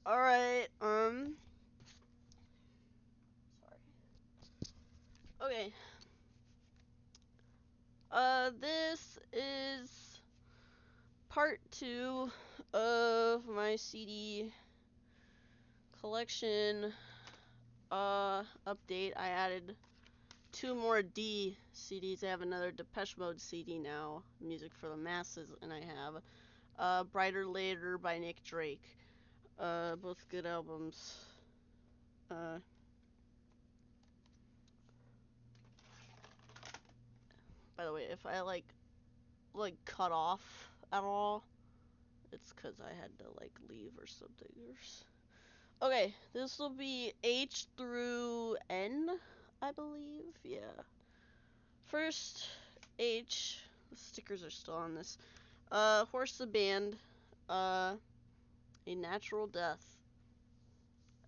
Alright, sorry. Okay. This is part 2 of my CD collection, update. I added 2 more D CDs. I have another Depeche Mode CD now, Music for the Masses, and I have, Brighter Later by Nick Drake. Both good albums. By the way, if I like cut off at all, it's because I had to leave or something. Okay, this will be H through N, I believe. Yeah. First, H. The stickers are still on this. Horse the Band. A Natural Death.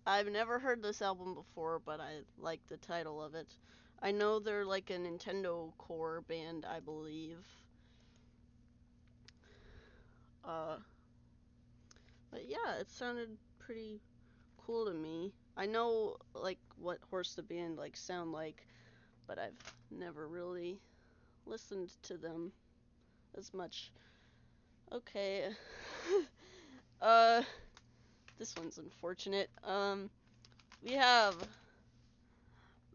I've never heard this album before, but I like the title of it. I know they're like a Nintendo core band, I believe. But yeah, it sounded pretty cool to me. I know what Horse the Band sound like, but I've never really listened to them as much. Okay. This one's unfortunate. We have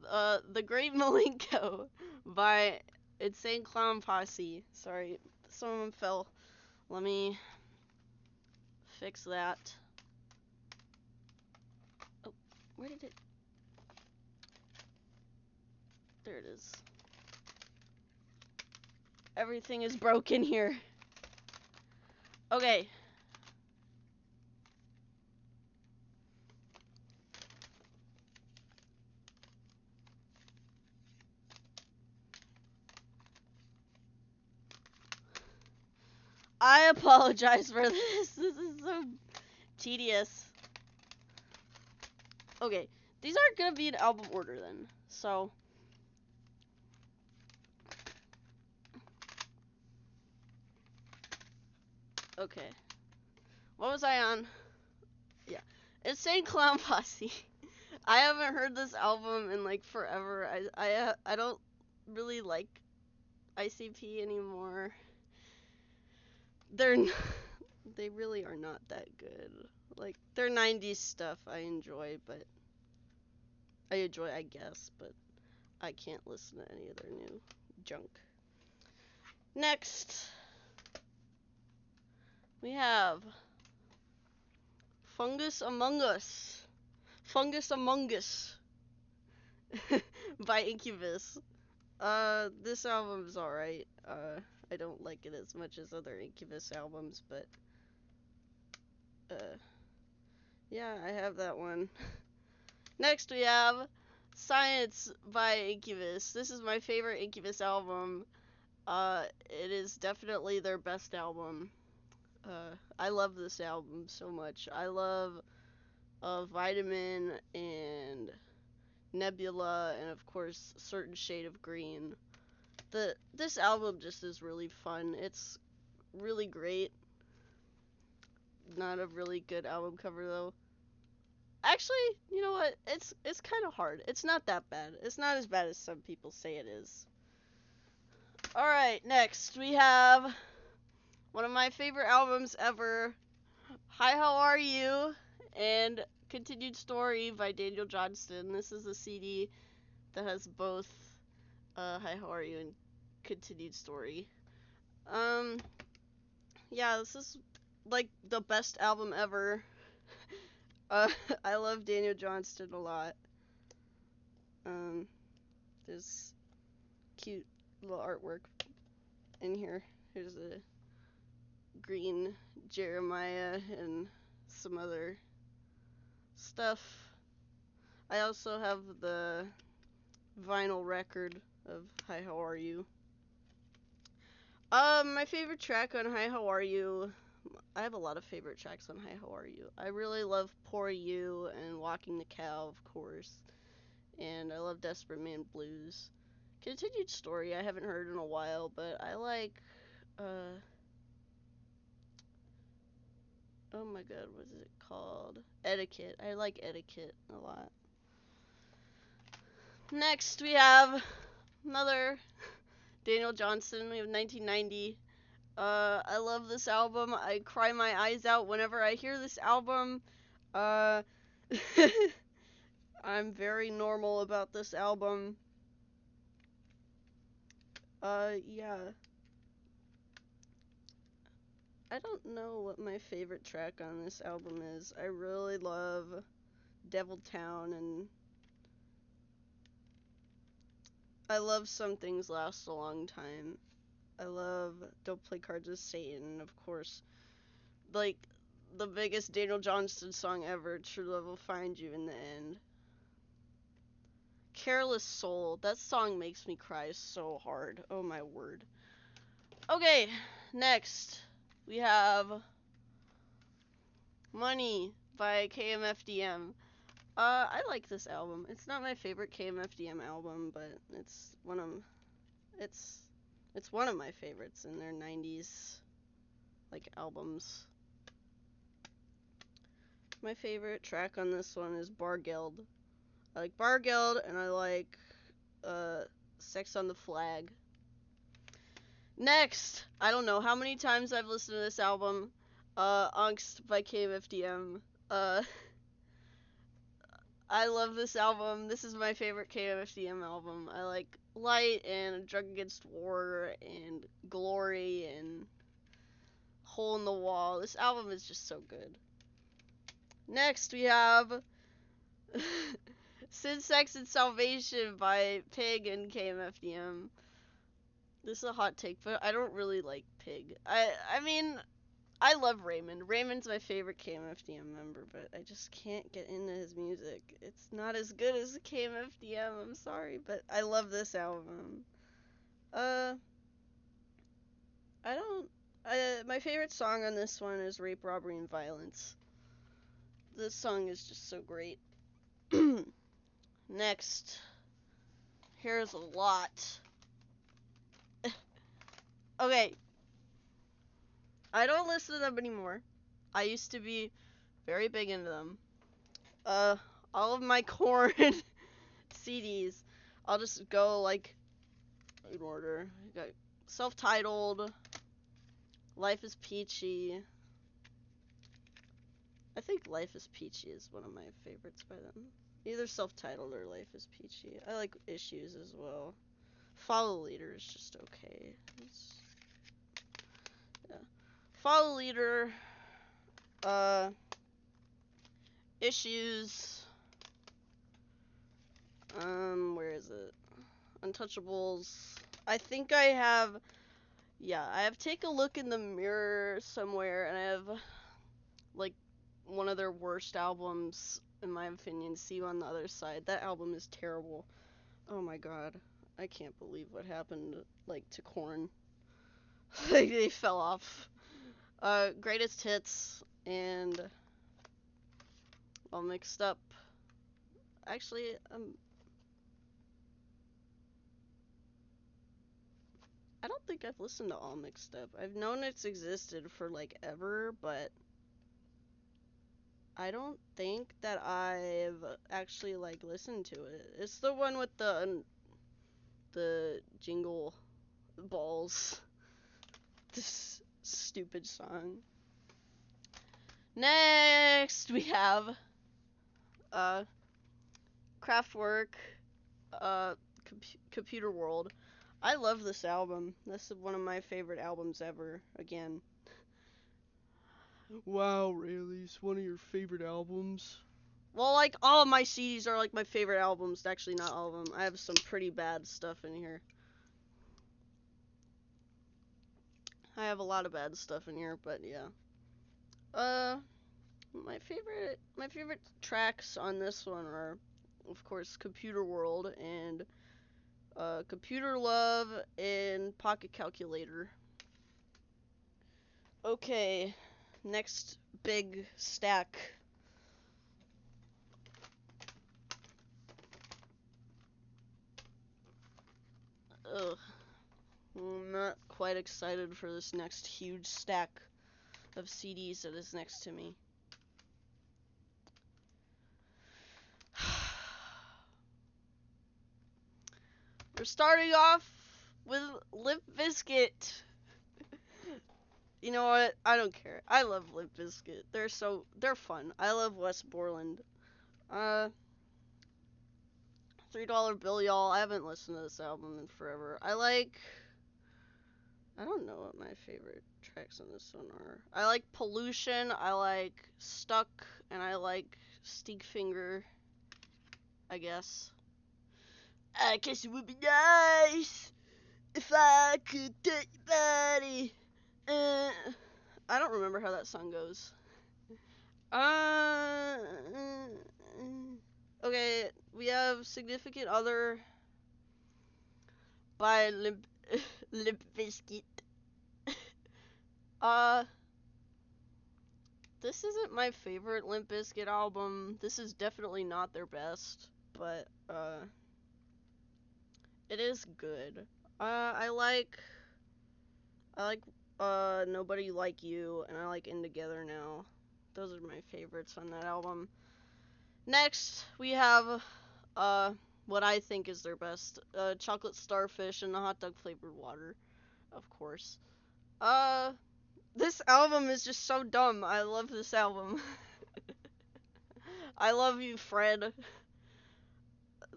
The Great Malenko by Insane Clown Posse. Sorry, someone fell. Let me fix that. Oh, where did it? There it is. Everything is broken here. Okay. I apologize for this. This is so tedious. Okay, these aren't gonna be in album order then. So, okay. What was I on? Yeah. Insane Clown Posse. I haven't heard this album in forever. I don't really like ICP anymore. They're they really are not that good. Their 90s stuff I enjoy, I guess, but I can't listen to any of their new junk. Next, we have Fungus Among Us. Fungus Among Us by Incubus. This album's alright. I don't like it as much as other Incubus albums, but yeah, I have that one. Next we have Science by Incubus. This is my favorite Incubus album. It is definitely their best album. I love this album so much. I love Vitamin and Nebula and of course Certain Shade of Green. This album just is really fun. It's really great. Not a really good album cover though. Actually, you know what? It's kind of hard. It's not that bad. It's not as bad as some people say it is. All right, next we have one of my favorite albums ever, Hi, How Are You? And Continued Story by Daniel Johnston. This is a CD that has both Hi, How Are You and Continued Story. Yeah, this is the best album ever. I love Daniel Johnston a lot. There's cute little artwork in here. Here's a green Jeremiah and some other stuff. I also have the vinyl record of Hi, How Are You? My favorite track on Hi, How Are You? I have a lot of favorite tracks on Hi, How Are You? I really love Poor You and Walking the Cow, of course. And I love Desperate Man Blues. Continued Story I haven't heard in a while, but I like Oh my god, what is it called? Etiquette. I like Etiquette a lot. Next, we have another Daniel Johnston. We have 1990. I love this album. I cry my eyes out whenever I hear this album. Uh, I'm very normal about this album. Yeah. I don't know what my favorite track on this album is. I really love Devil Town, and I love Some Things Last a Long Time. I love Don't Play Cards with Satan, of course. Like, the biggest Daniel Johnston song ever, True Love Will Find You in the End. Careless Soul, that song makes me cry so hard. Oh my word. Okay, next we have Money by KMFDM. I like this album. It's not my favorite KMFDM album, but it's it's one of my favorites in their 90s like albums. My favorite track on this one is Bar Guild. I like Bar Guild, and I like Sex on the Flag. Next, I don't know how many times I've listened to this album, Angst by KMFDM. I love this album. This is my favorite KMFDM album. I like Light and Drug Against War and Glory and Hole in the Wall. This album is just so good. Next, we have Sin, Sex, and Salvation by Pig and KMFDM. This is a hot take, but I don't really like Pig. I mean, I love Raymond. Raymond's my favorite KMFDM member, but I just can't get into his music. It's not as good as KMFDM, I'm sorry, but I love this album. I don't... my favorite song on this one is Rape, Robbery, and Violence. This song is just so great. Next, here's a lot. Okay, I don't listen to them anymore. I used to be very big into them. All of my Korn CDs, I'll just go like in order. I got Self-Titled, Life is Peachy. I think Life is Peachy is one of my favorites by them. Either Self-Titled or Life is Peachy. I like Issues as well. Follow Leader is just okay. Yeah. Follow Leader, Issues, where is it? Untouchables. I think I have, yeah, I have Take a Look in the Mirror somewhere, and I have, like, one of their worst albums, in my opinion, See You on the Other Side. That album is terrible. Oh my god. I can't believe what happened, like, to Korn. Like, they fell off. Greatest Hits, and All Mixed Up. Actually, I don't think I've listened to All Mixed Up. I've known it's existed for, like, ever, but I don't think that I've actually, like, listened to it. It's the one with the jingle balls. This stupid song. Next, we have, Kraftwerk, Computer World. I love this album. This is one of my favorite albums ever. Again. Wow, really? It's one of your favorite albums? Well, like, all of my CDs are, like, my favorite albums. Actually, not all of them. I have some pretty bad stuff in here. I have a lot of bad stuff in here, but yeah. My favorite tracks on this one are, of course, Computer World and Computer Love and Pocket Calculator. Okay, next big stack. Ugh, I'm not quite excited for this next huge stack. of CDs that is next to me. We're starting off with Limp Bizkit. You know what? I don't care. I love Limp Bizkit. They're fun. I love West Borland. $3 Bill, y'all. I haven't listened to this album in forever. I don't know what my favorite tracks on this one are. I like Pollution, I like Stuck, and I like Stinkfinger, I guess. I guess it would be nice if I could touch your body. I don't remember how that song goes. Okay, we have Significant Other by Limp Bizkit. This isn't my favorite Limp Bizkit album. This is definitely not their best, but it is good. I like Nobody Like You, and I like In Together Now. Those are my favorites on that album. Next, we have what I think is their best, Chocolate Starfish and the Hot Dog Flavored Water, of course. This album is just so dumb. I love this album. I love you, Fred.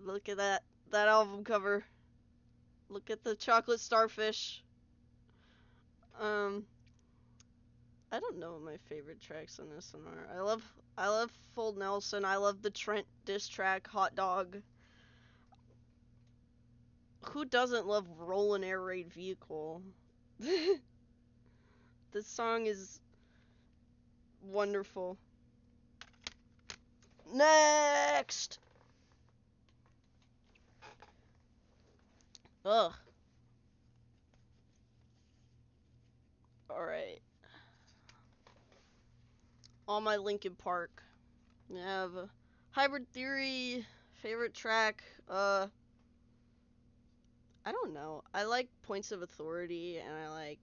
Look at that album cover. Look at the chocolate starfish. I don't know what my favorite tracks on this one are. I love Full Nelson. I love the Trent diss track, Hot Dog. Who doesn't love Rollin' Air Raid Vehicle? This song is wonderful. Next! Ugh. Alright. All my Linkin Park. We have Hybrid Theory, favorite track. I don't know. I like Points of Authority, and I like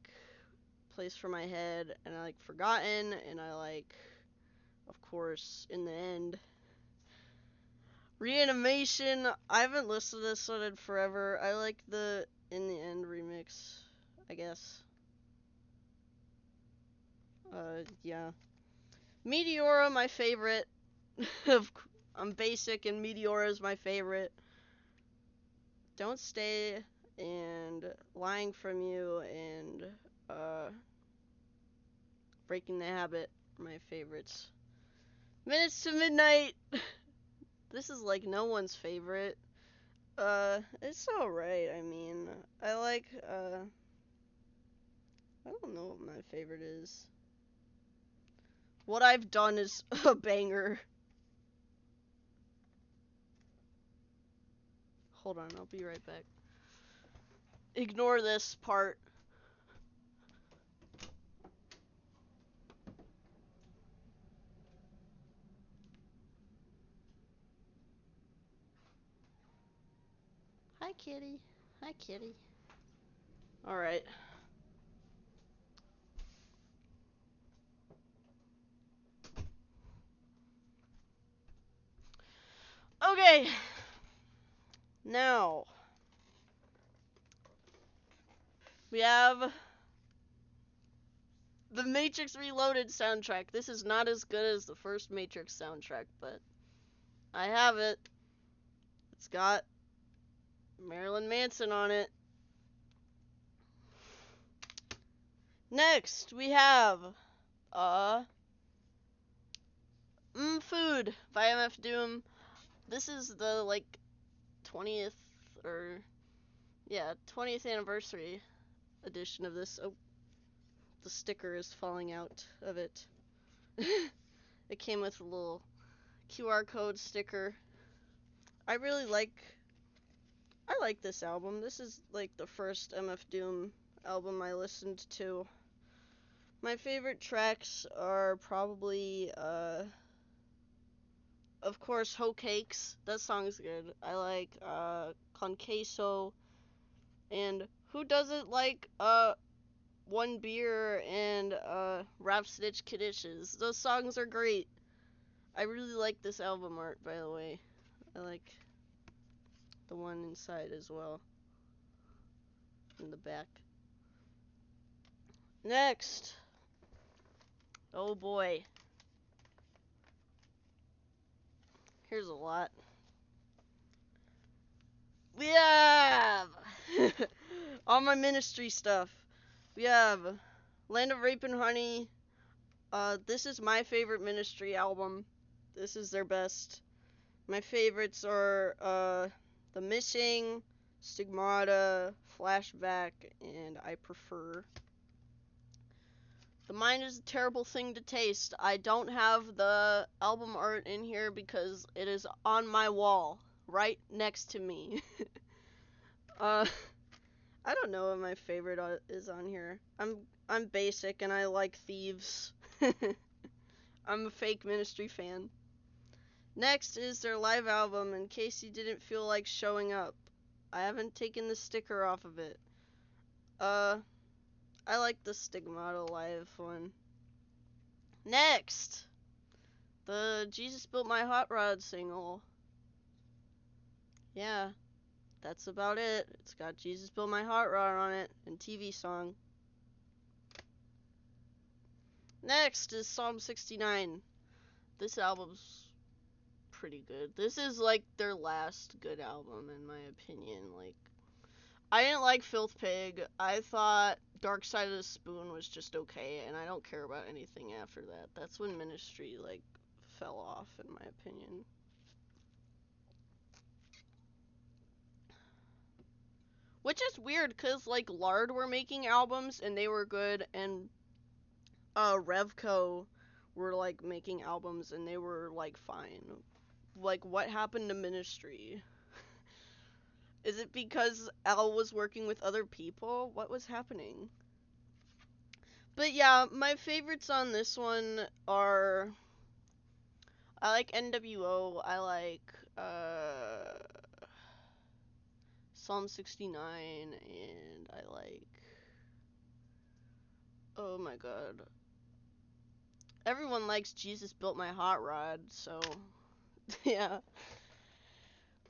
Place for My Head, and I like Forgotten, and I like, of course, In the End. Reanimation, I haven't listened to this one in forever. I like the In the End remix, I guess. Yeah. Meteora, my favorite. I'm basic, and Meteora is my favorite. Don't Stay, and Lying From You, and, Breaking the Habit are my favorites. Minutes to Midnight! This is like no one's favorite. It's alright, I mean, I don't know what my favorite is. What I've Done is a banger. Hold on, I'll be right back. Ignore this part. Hi, kitty. Hi, kitty. Alright. Okay. Now, we have the Matrix Reloaded soundtrack. This is not as good as the first Matrix soundtrack, but I have it. It's got Marilyn Manson on it. Next, we have, Food by MF Doom. This is the, 20th, or, yeah, 20th anniversary edition of this. Oh, the sticker is falling out of it. It came with a little QR code sticker. I like this album. This is, the first MF Doom album I listened to. My favorite tracks are probably, of course, Ho Cakes. That song's good. I like, Con Queso. And who doesn't like, One Beer and Rap Stitch Kadishes. Those songs are great. I really like this album art, by the way. I like the one inside as well. In the back. Next. Oh boy. Here's a lot. We have all my ministry stuff. We have Land of Rape and Honey. This is my favorite ministry album. This is their best. My favorites are The Missing, Stigmata, Flashback, and I Prefer. The Mind is a Terrible Thing to Taste. I don't have the album art in here because it is on my wall, right next to me. I don't know what my favorite is on here. I'm basic and I like Thieves. I'm a fake ministry fan. Next is their live album, in case you didn't feel like showing up. I haven't taken the sticker off of it. I like the Stigmata live one. Next, the Jesus Built My Hot Rod single. Yeah, that's about it. It's got Jesus Built My Hot Rod on it, and TV song. Next is Psalm 69. This album's pretty good. This is like their last good album in my opinion. Like, I didn't like Filth Pig. I thought Dark Side of the Spoon was just okay, and I don't care about anything after that. That's when Ministry like fell off in my opinion. Which is weird cuz like R.A.I.L.I.E were making albums and they were good, and Revco were like making albums and they were like fine. Like, what happened to Ministry? Is it because Al was working with other people? What was happening? But yeah, my favorites on this one are, I like NWO, I like Psalm 69, and I like, oh my god, everyone likes Jesus Built My Hot Rod, so yeah.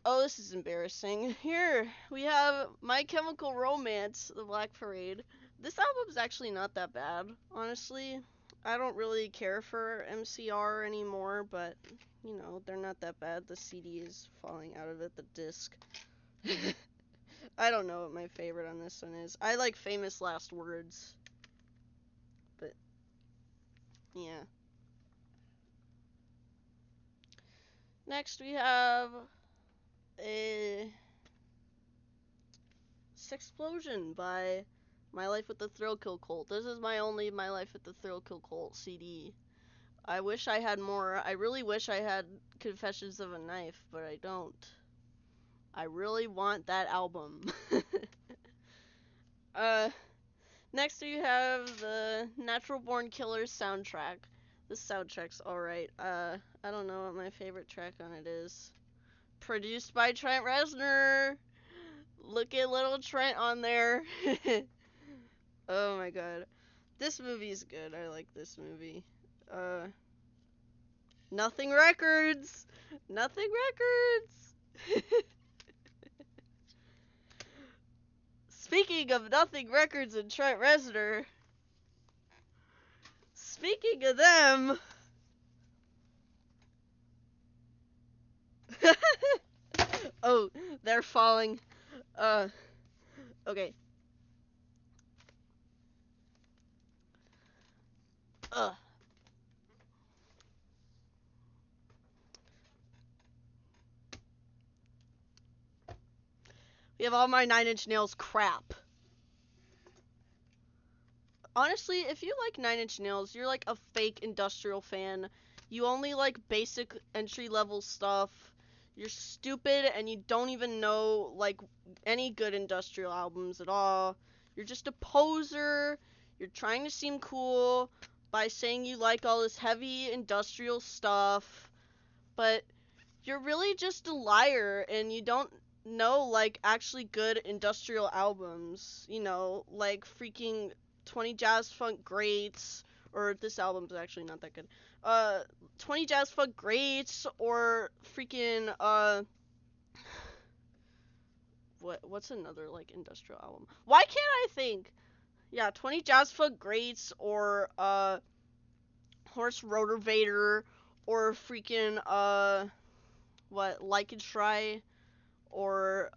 Oh, this is embarrassing. Here, we have My Chemical Romance, The Black Parade. This album's actually not that bad, honestly. I don't really care for MCR anymore, but, you know, they're not that bad. The CD is falling out of it, the disc. I don't know what my favorite on this one is. I like Famous Last Words. But, yeah. Next we have a Sexplosion by My Life with the Thrill Kill Cult. This is my only My Life with the Thrill Kill Cult CD. I wish I had more. I really wish I had Confessions of a Knife, but I don't. I really want that album. Next we have the Natural Born Killers soundtrack. This soundtrack's alright. I don't know what my favorite track on it is. Produced by Trent Reznor. Look at little Trent on there. Oh my god. This movie's good. I like this movie. Nothing Records! Nothing Records! Speaking of Nothing Records and Trent Reznor, speaking of them, oh, they're falling. Okay. Uh. We have all my Nine Inch Nails crap. Honestly, if you like Nine Inch Nails, you're like a fake industrial fan. You only like basic entry-level stuff. You're stupid and you don't even know like any good industrial albums at all. You're just a poser. You're trying to seem cool by saying you like all this heavy industrial stuff, but you're really just a liar and you don't know like actually good industrial albums, you know, like freaking 20 jazz funk greats, or this album's actually not that good. 20 jazz funk greats, or freaking what's another like industrial album? Why can't I think? Yeah, 20 jazz funk greats, or horse rotorvator, or freaking what like and try, or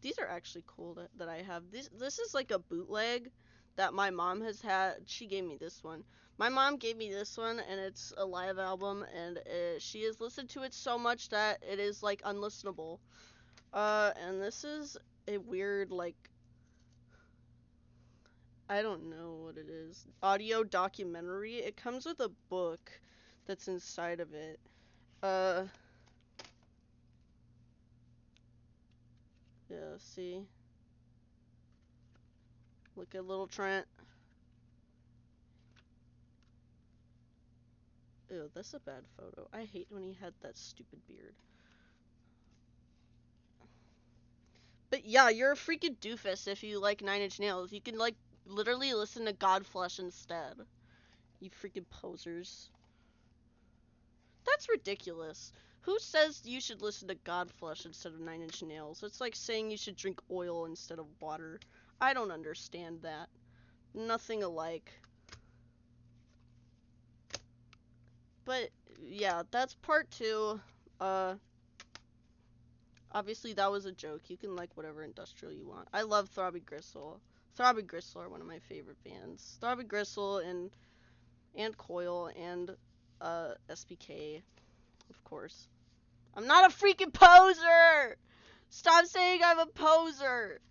these are actually cool that I have. This is like a bootleg that my mom has had. She gave me this one. My mom gave me this one, and it's a live album, and she has listened to it so much that it is like unlistenable. And this is a weird like, I don't know what it is. Audio documentary. It comes with a book that's inside of it. Yeah, see? Look at little Trent. Ew, that's a bad photo. I hate when he had that stupid beard. But yeah, you're a freaking doofus if you like Nine Inch Nails. You can like literally listen to Godflesh instead. You freaking posers. That's ridiculous. Who says you should listen to Godflesh instead of Nine Inch Nails? It's like saying you should drink oil instead of water. I don't understand that. Nothing alike. But yeah, that's part 2. Obviously that was a joke. You can like whatever industrial you want. I love Throbbing Gristle. Throbbing Gristle are one of my favorite bands. Throbbing Gristle and Coil and SPK, of course. I'm not a freaking poser! Stop saying I'm a poser!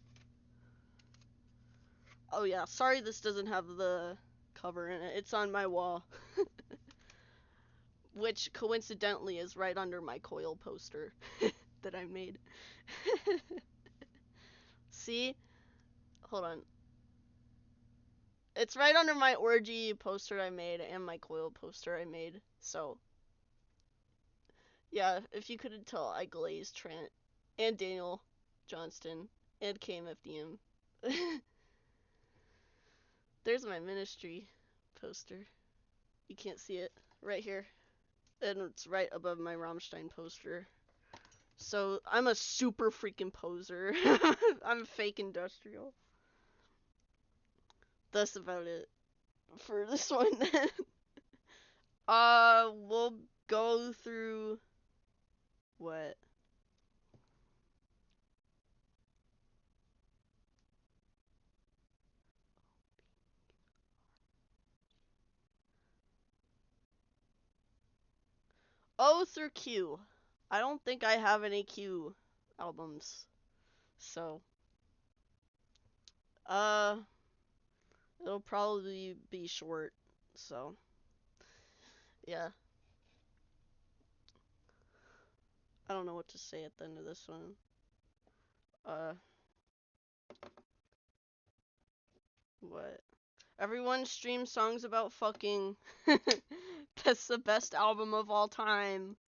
Oh yeah, sorry this doesn't have the cover in it. It's on my wall. Which coincidentally is right under my Coil poster that I made. See? Hold on. It's right under my orgy poster I made and my Coil poster I made. So, yeah, if you couldn't tell, I glazed Trent and Daniel Johnston and KMFDM. There's my ministry poster. You can't see it. Right here. And it's right above my Rammstein poster. So, I'm a super freaking poser. I'm fake industrial. That's about it for this one then. We'll go through what? O through Q. I don't think I have any Q albums. So, uh, it'll probably be short. So, yeah. I don't know what to say at the end of this one. Uh, what? Everyone streams songs about fucking. That's the best album of all time.